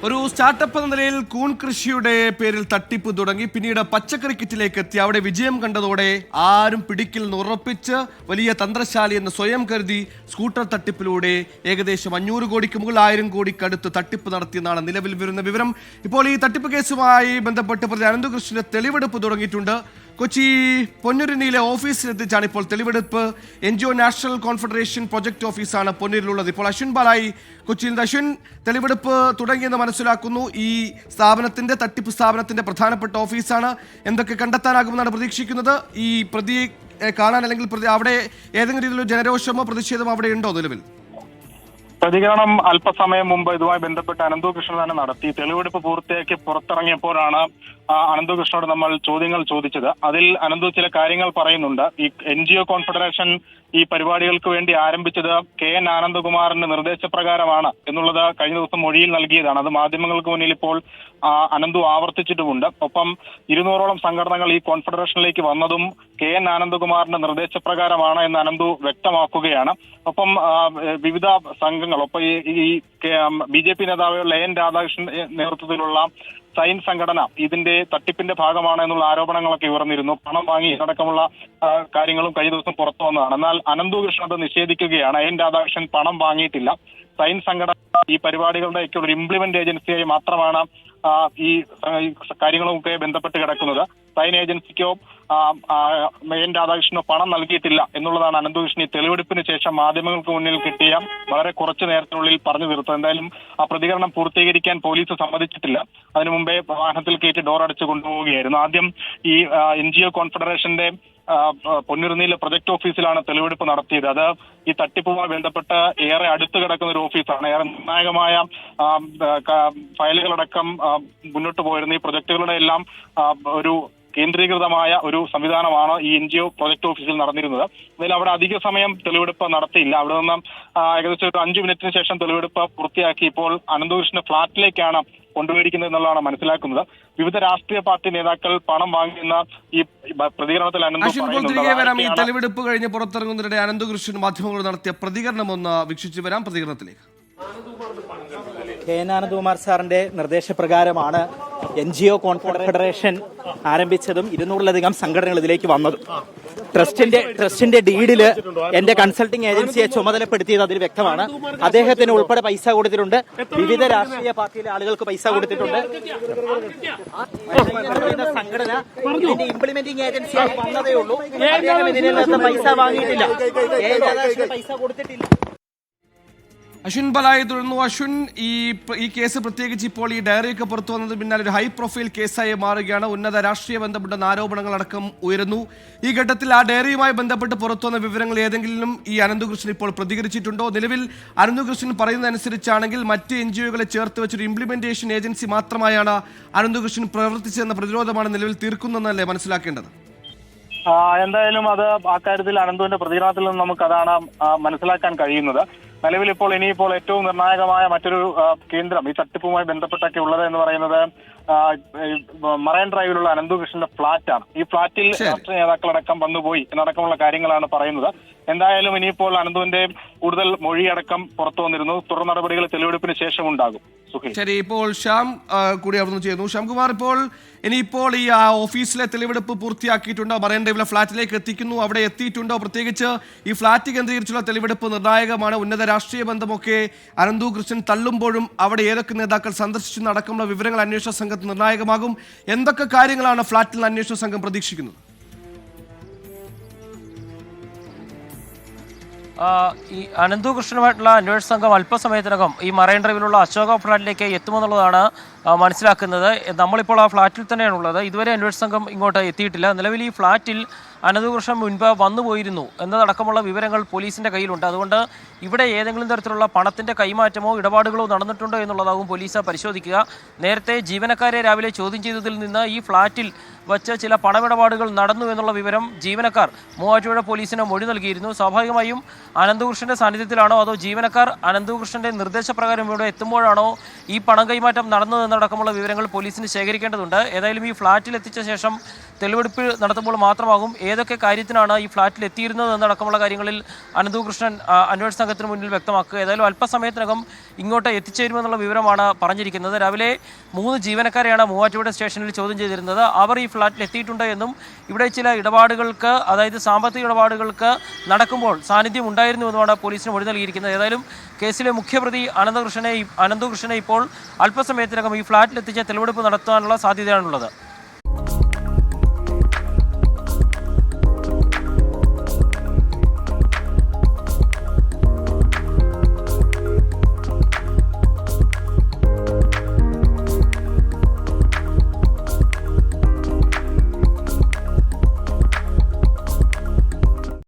ഒരു സ്റ്റാർട്ടപ്പ് എന്ന നിലയിൽ കൂൺ കൃഷിയുടെ പേരിൽ തട്ടിപ്പ് തുടങ്ങി പിന്നീട് പച്ചക്കറി കിറ്റിലേക്ക് എത്തി അവിടെ വിജയം കണ്ടതോടെ ആരും പിടിക്കിൽ നിന്ന് ഉറപ്പിച്ച് വലിയ തന്ത്രശാലി എന്ന് സ്വയം കരുതി സ്കൂട്ടർ തട്ടിപ്പിലൂടെ ഏകദേശം 500 കോടിക്ക് മുകളിൽ 1000 കോടിക്കടുത്ത് തട്ടിപ്പ് നടത്തിയെന്നാണ് നിലവിൽ വരുന്ന വിവരം. ഇപ്പോൾ ഈ തട്ടിപ്പ് കേസുമായി ബന്ധപ്പെട്ട് പ്രതി അനന്തകൃഷ്ണന്റെ തെളിവെടുപ്പ് തുടങ്ങിയിട്ടുണ്ട്. കൊച്ചി പൊന്നുരുണിയിലെ ഓഫീസിലെത്തിച്ചാണ് ഇപ്പോൾ തെളിവെടുപ്പ്. NGO നാഷണൽ കോൺഫെഡറേഷൻ പ്രൊജക്ട് ഓഫീസാണ് പൊന്നൂരിലുള്ളത്. ഇപ്പോൾ അശ്വിൻ ബാലായി കൊച്ചിയിൽ നിന്ന്. അശ്വിൻ, തെളിവെടുപ്പ് തുടങ്ങിയെന്ന് മനസ്സിലാക്കുന്നു. ഈ സ്ഥാപനത്തിന്റെ തട്ടിപ്പ് സ്ഥാപനത്തിന്റെ പ്രധാനപ്പെട്ട ഓഫീസാണ്. എന്തൊക്കെ കണ്ടെത്താനാകുമെന്നാണ് പ്രതീക്ഷിക്കുന്നത്? ഈ പ്രതിയെ കാണാൻ അല്ലെങ്കിൽ അവിടെ ഏതെങ്കിലും രീതിയിലുള്ള ജനരോഷമോ പ്രതിഷേധമോ അവിടെ ഉണ്ടോ നിലവിൽ? പ്രതികരണം അല്പസമയം മുമ്പ് ഇതുമായി ബന്ധപ്പെട്ട് അനന്തകൃഷ്ണൻ തന്നെ നടത്തി. തെളിവെടുപ്പ് പൂർത്തിയാക്കി പുറത്തിറങ്ങിയപ്പോഴാണ് അനന്തകൃഷ്ണനോട് നമ്മൾ ചോദ്യങ്ങൾ ചോദിച്ചത്. അതിൽ അനന്തു ചില കാര്യങ്ങൾ പറയുന്നുണ്ട്. ഈ NGO കോൺഫെഡറേഷൻ ഈ പരിപാടികൾക്ക് വേണ്ടി ആരംഭിച്ചത് KN ആനന്ദകുമാറിന്റെ നിർദ്ദേശപ്രകാരമാണ് എന്നുള്ളത് കഴിഞ്ഞ ദിവസം മൊഴിയിൽ നൽകിയതാണ്. അത് മാധ്യമങ്ങൾക്ക് മുന്നിൽ ഇപ്പോൾ അനന്തു ആവർത്തിച്ചിട്ടുമുണ്ട്. ഒപ്പം 200ഓളം സംഘടനകൾ ഈ കോൺഫെഡറേഷനിലേക്ക് വന്നതും KN ആനന്ദകുമാറിന്റെ നിർദ്ദേശപ്രകാരമാണ് എന്ന് അനന്തു വ്യക്തമാക്കുകയാണ്. ഒപ്പം വിവിധ സംഘങ്ങൾ, ഒപ്പം ഈ BJP നേതാവ് ലയൻ രാധാകൃഷ്ണൻ നേതൃത്വത്തിലുള്ള സൈൻ സംഘടന ഇതിന്റെ തട്ടിപ്പിന്റെ ഭാഗമാണ് എന്നുള്ള ആരോപണങ്ങളൊക്കെ ഉയർന്നിരുന്നു. പണം വാങ്ങി അടക്കമുള്ള കാര്യങ്ങളും കഴിഞ്ഞ ദിവസം പുറത്തു വന്നതാണ്. എന്നാൽ അനന്തകൃഷ്ണൻ അത് നിഷേധിക്കുകയാണ്. എൻ രാധാകൃഷ്ണൻ പണം വാങ്ങിയിട്ടില്ല. സൈൻ സംഘടന ഈ പരിപാടികളുടെയൊക്കെ ഒരു ഇംപ്ലിമെന്റ് ഏജൻസിയായി മാത്രമാണ് ഈ കാര്യങ്ങളുമൊക്കെ ബന്ധപ്പെട്ട് കിടക്കുന്നത്. സൈൻ ഏജൻസിക്കോ എൻ രാധാകൃഷ്ണനോ പണം നൽകിയിട്ടില്ല എന്നുള്ളതാണ് അനന്തകൃഷ്ണൻ ഈ തെളിവെടുപ്പിന് ശേഷം മാധ്യമങ്ങൾക്ക് മുന്നിൽ കിട്ടിയ വളരെ കുറച്ചു നേരത്തിനുള്ളിൽ പറഞ്ഞു തീർത്തത്. എന്തായാലും ആ പ്രതികരണം പൂർത്തീകരിക്കാൻ പോലീസ് സമ്മതിച്ചിട്ടില്ല. അതിനു മുമ്പേ വാഹനത്തിൽ കയറ്റി ഡോർ അടച്ചു കൊണ്ടുപോവുകയായിരുന്നു. ആദ്യം ഈ NGO കോൺഫെഡറേഷന്റെ പൊന്നുരുന്നിയിലെ പ്രൊജക്ട് ഓഫീസിലാണ് തെളിവെടുപ്പ് നടത്തിയത്. അത് ഈ തട്ടിപ്പുമായി ബന്ധപ്പെട്ട് ഏറെ അടുത്ത് കിടക്കുന്ന ഒരു ഓഫീസാണ്. ഏറെ നിർണായകമായ ഫയലുകളടക്കം മുന്നോട്ട് പോയിരുന്നു. ഈ പ്രൊജക്ടുകളുടെ എല്ലാം ഒരു കേന്ദ്രീകൃതമായ ഒരു സംവിധാനമാണ് ഈ NGO പ്രൊജക്ട് ഓഫീസിൽ നടന്നിരുന്നത്. അതിൽ അവിടെ അധിക സമയം തെളിവെടുപ്പ് നടത്തിയില്ല. അവിടെ നിന്ന് ഏകദേശം ഒരു 5 മിനിറ്റിന് ശേഷം തെളിവെടുപ്പ് പൂർത്തിയാക്കി ഇപ്പോൾ അനന്തകൃഷ്ണന്റെ ഫ്ളാറ്റിലേക്കാണ് കൊണ്ടുപോയിരിക്കുന്നത് എന്നുള്ളതാണ് മനസ്സിലാക്കുന്നത്. വിവിധ രാഷ്ട്രീയ പാർട്ടി നേതാക്കൾ പണം വാങ്ങിയെന്ന ഈ പ്രതികരണത്തിൽ ഈ തെളിവെടുപ്പ് കഴിഞ്ഞ് പുറത്തിറങ്ങുന്നതിനിടെ അനന്തകൃഷ്ണൻ മാധ്യമങ്ങളോട് നടത്തിയ പ്രതികരണം ഒന്ന് വീക്ഷിച്ചു വരാം. പ്രതികരണത്തിലേക്ക്. KN ആനന്ദകുമാർ സാറിന്റെ നിർദ്ദേശപ്രകാരമാണ് NGO കോൺഫെഡറേഷൻ ആരംഭിച്ചതും 200ലധികം സംഘടനകൾ ഇതിലേക്ക് വന്നതും. ട്രസ്റ്റിന്റെ ഡീഡില് എന്റെ കൺസൾട്ടിംഗ് ഏജൻസിയെ ചുമതലപ്പെടുത്തിയത് അതിൽ വ്യക്തമാണ്. അദ്ദേഹത്തിന് ഉൾപ്പെടെ പൈസ കൊടുത്തിട്ടുണ്ട്. വിവിധ രാഷ്ട്രീയ പാർട്ടിയിലെ ആളുകൾക്ക് പൈസ കൊടുത്തിട്ടുണ്ട്. സംഘടന ഇതിന്റെ ഇംപ്ലിമെന്റിംഗ് ഏജൻസിയായി വന്നതേ ഉള്ളൂ. അദ്ദേഹം ഇതിൽ നിന്ന് പൈസ വാങ്ങിയിട്ടില്ല. പൈസ കൊടുത്തിട്ടില്ല. അശ്വിൻ ബലായി തുടർന്നു. അശ്വിൻ, ഈ കേസ് പ്രത്യേകിച്ച് ഇപ്പോൾ ഈ ഡയറിയൊക്കെ പുറത്തു വന്നത് പിന്നാലെ ഒരു ഹൈ പ്രൊഫൈൽ കേസായി മാറുകയാണ്. ഉന്നത രാഷ്ട്രീയ ബന്ധപ്പെട്ട ആരോപണങ്ങളടക്കം ഉയരുന്നു. ഈ ഘട്ടത്തിൽ ആ ഡയറിയുമായി ബന്ധപ്പെട്ട് പുറത്തു വന്ന വിവരങ്ങൾ ഏതെങ്കിലും ഈ അനന്തകൃഷ്ണൻ ഇപ്പോൾ പ്രതികരിച്ചിട്ടുണ്ടോ? നിലവിൽ അനന്തകൃഷ്ണൻ പറയുന്നതനുസരിച്ചാണെങ്കിൽ മറ്റ് NGOകളെ ചേർത്ത് വെച്ചൊരു ഇംപ്ലിമെന്റേഷൻ ഏജൻസി മാത്രമായാണ് അനന്തകൃഷ്ണൻ പ്രവർത്തിച്ചതെന്ന പ്രതിരോധമാണ് നിലവിൽ തീർക്കുന്നതെന്നല്ലേ മനസ്സിലാക്കേണ്ടത്? എന്തായാലും അത് അക്കാര്യത്തിൽ അനന്തുവിന്റെ പ്രതികരണത്തിൽ നിന്ന് നമുക്ക് അതാണ് മനസ്സിലാക്കാൻ കഴിയുന്നത്. നിലവിൽ ഇനിയിപ്പോൾ ഏറ്റവും നിർണായകമായ മറ്റൊരു കേന്ദ്രം ഈ തട്ടിപ്പുമായി ബന്ധപ്പെട്ടൊക്കെ ഉള്ളത് എന്ന് പറയുന്നത് മറൈൻ ഡ്രൈവിലുള്ള അനന്തകൃഷ്ണന്റെ ഫ്ളാറ്റാണ്. ഈ ഫ്ളാറ്റിൽ രാഷ്ട്രീയ നേതാക്കളടക്കം വന്നുപോയി എന്നടക്കമുള്ള കാര്യങ്ങളാണ് പറയുന്നത്. എന്തായാലും ഇനിയിപ്പോൾ അനന്തുവിന്റെ കൂടുതൽ മൊഴിയടക്കം പുറത്തു വന്നിരുന്നു. തുടർ നടപടികൾ തെളിവെടുപ്പിന് ശേഷം ഉണ്ടാകും. ശരി, ഇപ്പോൾ ശ്യാം കൂടി അവിടുന്ന് ചെയ്യുന്നു. ശ്യാംകുമാർ, ഇനിയിപ്പോൾ ഈ ഓഫീസിലെ തെളിവെടുപ്പ് പൂർത്തിയാക്കിയിട്ടുണ്ടോ? മറൈൻ ഡ്രൈവിലെ ഫ്ളാറ്റിലേക്ക് എത്തിക്കുന്നു. അവിടെ എത്തിയിട്ടുണ്ടോ? പ്രത്യേകിച്ച് ഈ ഫ്ളാറ്റ് കേന്ദ്രീകരിച്ചുള്ള തെളിവെടുപ്പ് നിർണായകമാണ്. ഉന്നത രാഷ്ട്രീയ ബന്ധമൊക്കെ അനന്തകൃഷ്ണൻ തള്ളുമ്പോഴും അവിടെ ഏതൊക്കെ നേതാക്കൾ സന്ദർശിച്ചെന്നടക്കമുള്ള വിവരങ്ങൾ അന്വേഷണ സംഘത്തിന് നിർണായകമാകും. എന്തൊക്കെ കാര്യങ്ങളാണ് ഫ്ളാറ്റിൽ അന്വേഷണ സംഘം പ്രതീക്ഷിക്കുന്നത്? ഈ അനന്തകൃഷ്ണനുമായിട്ടുള്ള അന്വേഷണ സംഘം അല്പസമയത്തിനകം ഈ മറൈൻ ഡ്രൈവിലുള്ള അശോക ഫ്ളാറ്റിലേക്ക് എത്തുമെന്നുള്ളതാണ് മനസ്സിലാക്കുന്നത്. നമ്മളിപ്പോൾ ആ ഫ്ളാറ്റിൽ തന്നെയാണുള്ളത്. ഇതുവരെ അന്വേഷണ സംഘം ഇങ്ങോട്ട് എത്തിയിട്ടില്ല. നിലവിൽ ഈ ഫ്ളാറ്റിൽ അനന്തകൃഷ്ണൻ മുൻപ് വന്നുപോയിരുന്നു എന്നതടക്കമുള്ള വിവരങ്ങൾ പോലീസിൻ്റെ കയ്യിലുണ്ട്. അതുകൊണ്ട് ഇവിടെ ഏതെങ്കിലും തരത്തിലുള്ള പണത്തിൻ്റെ കൈമാറ്റമോ ഇടപാടുകളോ നടന്നിട്ടുണ്ടോ എന്നുള്ളതാകും പോലീസ് പരിശോധിക്കുക. നേരത്തെ ജീവനക്കാരെ രാവിലെ ചോദ്യം ചെയ്തതിൽ നിന്ന് ഈ ഫ്ളാറ്റിൽ വച്ച് ചില പണമിടപാടുകൾ നടന്നു എന്നുള്ള വിവരം ജീവനക്കാർ മൂവാറ്റുപുഴ പോലീസിന് മൊഴി നൽകിയിരുന്നു. സ്വാഭാവികമായും അനന്തകൃഷ്ണന്റെ സാന്നിധ്യത്തിലാണോ അതോ ജീവനക്കാർ അനന്തകൃഷ്ണന്റെ നിർദ്ദേശപ്രകാരം ഇവിടെ എത്തുമ്പോഴാണോ ഈ പണം കൈമാറ്റം നടന്നതെന്നടക്കമുള്ള വിവരങ്ങൾ പോലീസിന് ശേഖരിക്കേണ്ടതുണ്ട്. ഏതായാലും ഈ ഫ്ളാറ്റിൽ എത്തിച്ച ശേഷം തെളിവെടുപ്പ് നടത്തുമ്പോൾ മാത്രമാകും ഏതൊക്കെ കാര്യത്തിനാണ് ഈ ഫ്ളാറ്റിൽ എത്തിയിരുന്നത് എന്നടക്കമുള്ള കാര്യങ്ങളിൽ അനന്തകൃഷ്ണൻ അന്വേഷണ സംഘത്തിന് മുന്നിൽ വ്യക്തമാക്കുക. ഏതായാലും അല്പസമയത്തിനകം ഇങ്ങോട്ട് എത്തിച്ചേരുമെന്നുള്ള വിവരമാണ് പറഞ്ഞിരിക്കുന്നത്. രാവിലെ 3 ജീവനക്കാരെയാണ് മൂവാറ്റുപുഴ സ്റ്റേഷനിൽ ചോദ്യം ചെയ്തിരുന്നത്. അവർ ഈ ഫ്ളാറ്റിൽ എത്തിയിട്ടുണ്ട് എന്നും ഇവിടെ ചില ഇടപാടുകൾക്ക്, അതായത് സാമ്പത്തിക ഇടപാടുകൾക്ക് നടക്കുമ്പോൾ സാന്നിധ്യം ഉണ്ടായിരുന്നു എന്നുമാണ് പോലീസിന് മൊഴി നൽകിയിരിക്കുന്നത്. ഏതായാലും കേസിലെ മുഖ്യപ്രതി അനന്തകൃഷ്ണനെ ഇപ്പോൾ അല്പസമയത്തിനകം ഈ ഫ്ളാറ്റിലെത്തിച്ച് തെളിവെടുപ്പ് നടത്താനുള്ള സാധ്യതയാണുള്ളത്.